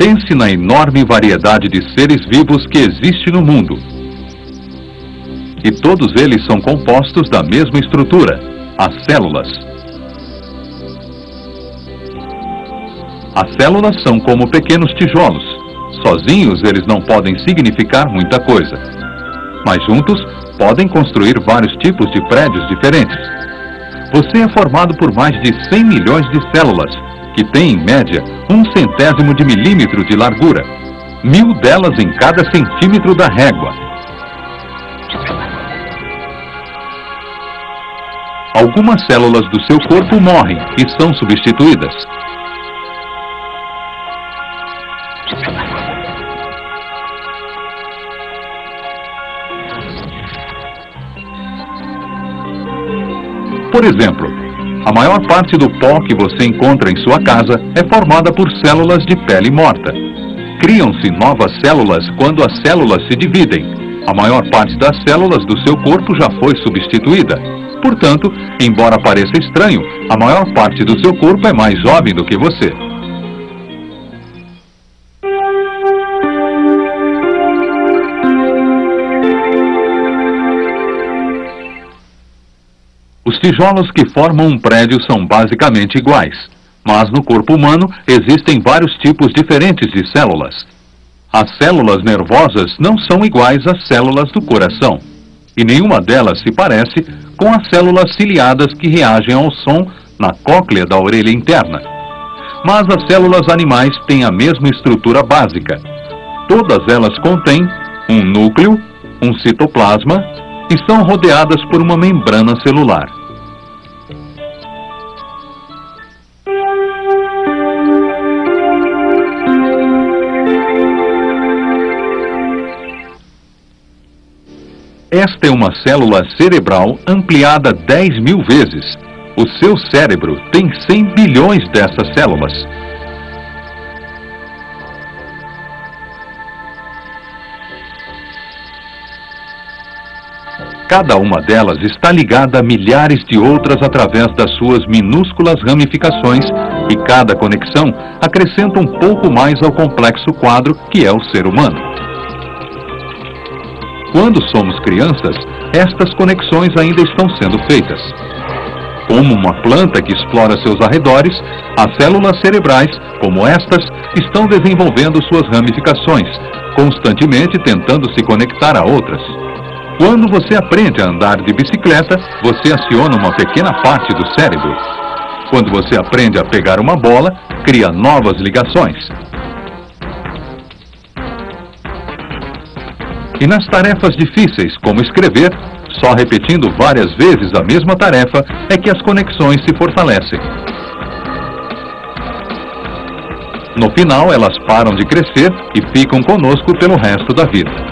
Pense na enorme variedade de seres vivos que existe no mundo. E todos eles são compostos da mesma estrutura, as células. As células são como pequenos tijolos. Sozinhos eles não podem significar muita coisa. Mas juntos podem construir vários tipos de prédios diferentes. Você é formado por mais de 100 milhões de células, que têm, em média, 1/100º de milímetro de largura. 1000 delas em cada centímetro da régua. Algumas células do seu corpo morrem e são substituídas. Por exemplo, a maior parte do pó que você encontra em sua casa é formada por células de pele morta. Criam-se novas células quando as células se dividem. A maior parte das células do seu corpo já foi substituída. Portanto, embora pareça estranho, a maior parte do seu corpo é mais jovem do que você. Os tijolos que formam um prédio são basicamente iguais, mas no corpo humano existem vários tipos diferentes de células. As células nervosas não são iguais às células do coração, e nenhuma delas se parece com as células ciliadas que reagem ao som na cóclea da orelha interna. Mas as células animais têm a mesma estrutura básica. Todas elas contêm um núcleo, um citoplasma e são rodeadas por uma membrana celular. Esta é uma célula cerebral ampliada 10.000 vezes. O seu cérebro tem 100 bilhões dessas células. Cada uma delas está ligada a milhares de outras através das suas minúsculas ramificações e cada conexão acrescenta um pouco mais ao complexo quadro que é o ser humano. Quando somos crianças, estas conexões ainda estão sendo feitas. Como uma planta que explora seus arredores, as células cerebrais, como estas, estão desenvolvendo suas ramificações, constantemente tentando se conectar a outras. Quando você aprende a andar de bicicleta, você aciona uma pequena parte do cérebro. Quando você aprende a pegar uma bola, cria novas ligações. E nas tarefas difíceis, como escrever, só repetindo várias vezes a mesma tarefa é que as conexões se fortalecem. No final, elas param de crescer e ficam conosco pelo resto da vida.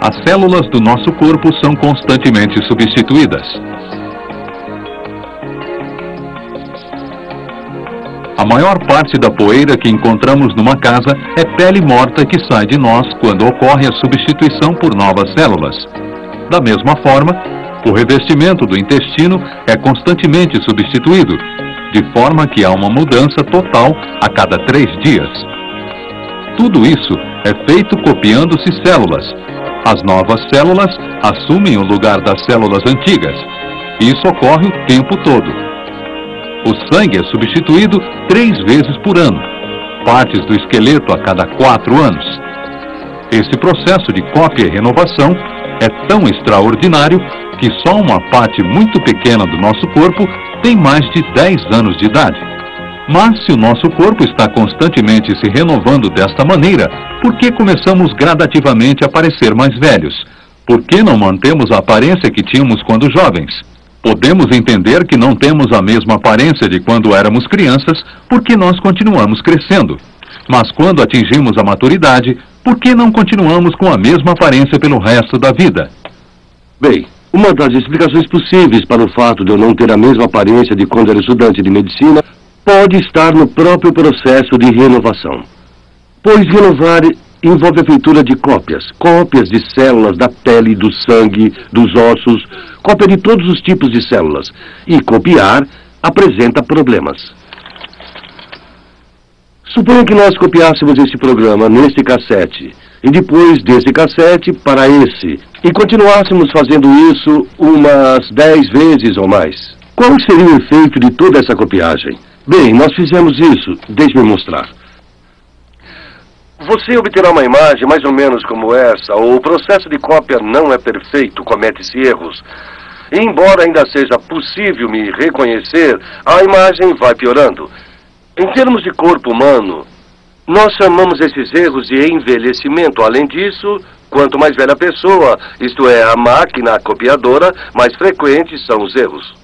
As células do nosso corpo são constantemente substituídas. A maior parte da poeira que encontramos numa casa é pele morta que sai de nós quando ocorre a substituição por novas células. Da mesma forma, o revestimento do intestino é constantemente substituído, de forma que há uma mudança total a cada 3 dias. Tudo isso é feito copiando-se células. As novas células assumem o lugar das células antigas. Isso ocorre o tempo todo. O sangue é substituído 3 vezes por ano, partes do esqueleto a cada 4 anos. Esse processo de cópia e renovação é tão extraordinário que só uma parte muito pequena do nosso corpo tem mais de 10 anos de idade. Mas se o nosso corpo está constantemente se renovando desta maneira, por que começamos gradativamente a parecer mais velhos? Por que não mantemos a aparência que tínhamos quando jovens? Podemos entender que não temos a mesma aparência de quando éramos crianças, porque nós continuamos crescendo. Mas quando atingimos a maturidade, por que não continuamos com a mesma aparência pelo resto da vida? Bem, uma das explicações possíveis para o fato de eu não ter a mesma aparência de quando era estudante de medicina pode estar no próprio processo de renovação. Pois renovar envolve a feitura de cópias. Cópias de células da pele, do sangue, dos ossos, cópia de todos os tipos de células. E copiar apresenta problemas. Suponha que nós copiássemos esse programa neste cassete, e depois desse cassete para esse, e continuássemos fazendo isso umas 10 vezes ou mais. Qual seria o efeito de toda essa copiagem? Bem, nós fizemos isso. Deixe-me mostrar. Você obterá uma imagem mais ou menos como essa. O processo de cópia não é perfeito, comete-se erros. E embora ainda seja possível me reconhecer, a imagem vai piorando. Em termos de corpo humano, nós chamamos esses erros de envelhecimento. Além disso, quanto mais velha a pessoa, isto é, a máquina copiadora, mais frequentes são os erros.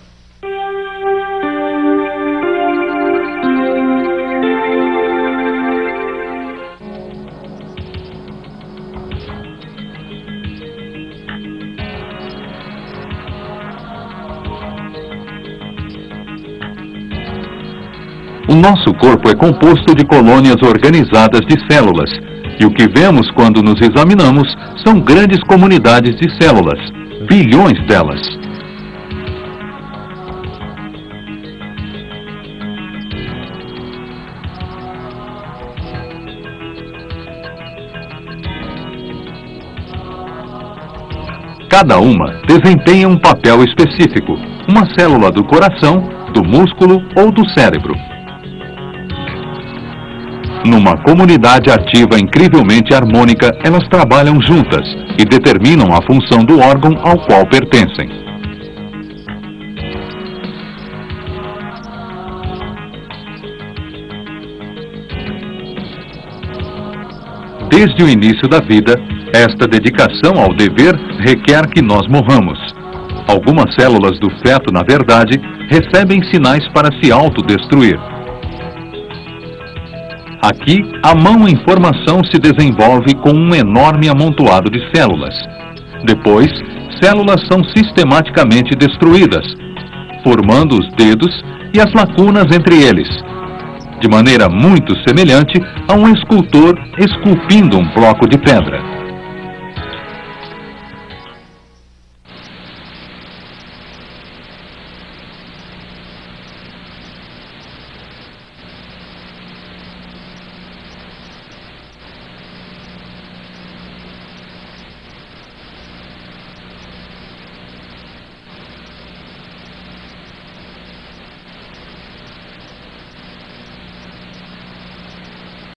O nosso corpo é composto de colônias organizadas de células, e o que vemos quando nos examinamos são grandes comunidades de células, bilhões delas. Cada uma desempenha um papel específico, uma célula do coração, do músculo ou do cérebro. Numa comunidade ativa incrivelmente harmônica, elas trabalham juntas e determinam a função do órgão ao qual pertencem. Desde o início da vida, esta dedicação ao dever requer que nós morramos. Algumas células do feto, na verdade, recebem sinais para se autodestruir. Aqui, a mão em formação se desenvolve com um enorme amontoado de células. Depois, células são sistematicamente destruídas, formando os dedos e as lacunas entre eles, de maneira muito semelhante a um escultor esculpindo um bloco de pedra.